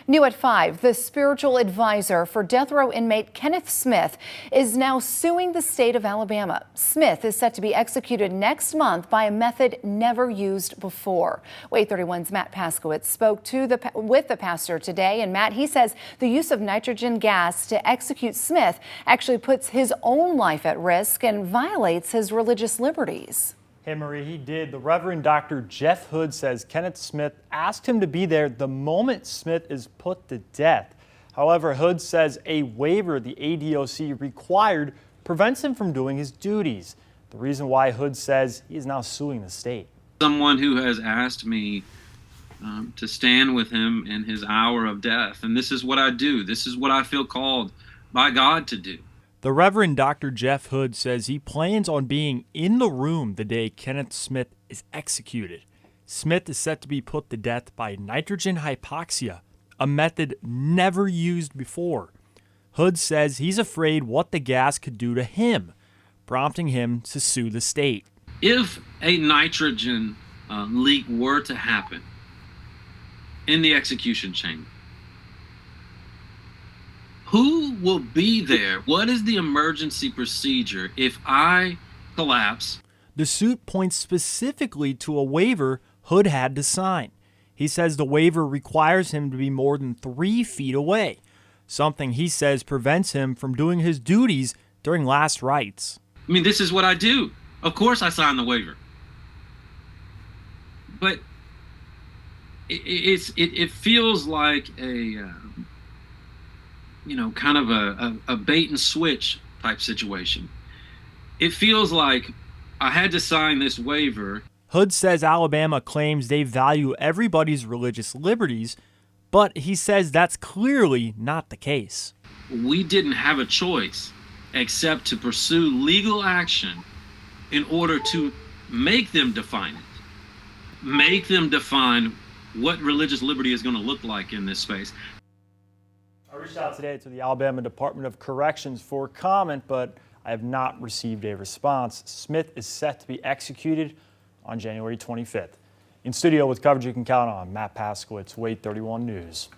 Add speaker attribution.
Speaker 1: New at 5, the spiritual advisor for death row inmate Kenneth Smith is now suing the state of Alabama. Smith is set to be executed next month by a method never used before. WAAY 31's Matt Paskowitz spoke with the pastor today, and Matt, he says the use of nitrogen gas to execute Smith actually puts his own life at risk and violates his religious liberties.
Speaker 2: Hey, Marie, he did. The Reverend Dr. Jeff Hood says Kenneth Smith asked him to be there the moment Smith is put to death. However, Hood says a waiver the ADOC required prevents him from doing his duties. The reason why Hood says he is now suing the state.
Speaker 3: Someone who has asked me to stand with him in his hour of death, and this is what I do. This is what I feel called by God to do.
Speaker 2: The Reverend Dr. Jeff Hood says he plans on being in the room the day Kenneth Smith is executed. Smith is set to be put to death by nitrogen hypoxia, a method never used before. Hood says he's afraid what the gas could do to him, prompting him to sue the state.
Speaker 3: If a nitrogen leak were to happen in the execution chamber, who will be there? What is the emergency procedure if I collapse?
Speaker 2: The suit points specifically to a waiver Hood had to sign. He says the waiver requires him to be more than 3 feet away, something he says prevents him from doing his duties during last rites.
Speaker 3: I mean, this is what I do. Of course I signed the waiver. But it feels like a kind of a bait and switch type situation. It feels like I had to sign this waiver.
Speaker 2: Hood says Alabama claims they value everybody's religious liberties, but he says that's clearly not the case.
Speaker 3: We didn't have a choice except to pursue legal action in order to make them define it. Make them define what religious liberty is going to look like in this space.
Speaker 2: I reached out today to the Alabama Department of Corrections for comment, but I have not received a response. Smith is set to be executed on January 25th. In studio with coverage you can count on, Matt Paskowitz, WAAY 31 News.